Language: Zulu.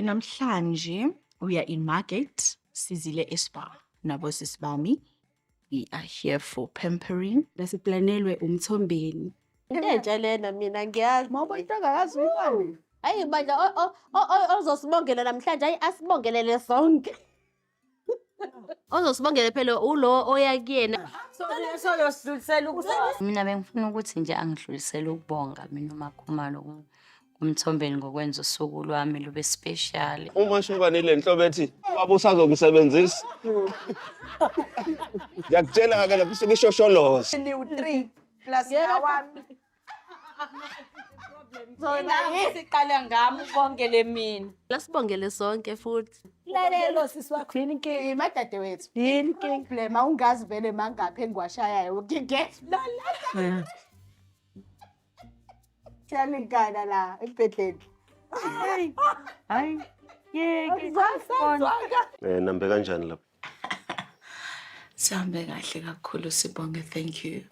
Namhlanje we are in market, sizile espa. Nabo sisibami. We are here for pampering. Lasiplanelwe umthombeni. Intsha lena mina ngiyazi. Mawubantu akayazi uyibani. Hayi manje ozosibongela namhlanje hayi asibongelele sonke. Ozosibongele phela ulo oya kuyena. So yosidlulisela ukubonga. Mina bengifuna ukuthi nje angidlulisele ukubonga mina uMaKhumalo umthombeni ngokwenza usuku lwami lube special. Uma shuka nilenhlobo ethi baba usazongisebenzisa. Ngiyakutshela ke lapho sekishosholoza. Ni u3 plus na1. Zona Siqala ngami ubongele mina. lasibongele sonke futhi. Lalelo siswakho yini inkingi madade wethu. Yini inkingi blema ungazi vele mangaphi engiwashayayo ukingeke. La. Tshani ngana la ebhedleni. Hayi. Yeke. Nambe kanjani lapho? Sihambe kahle kakhulu sibonge, thank you.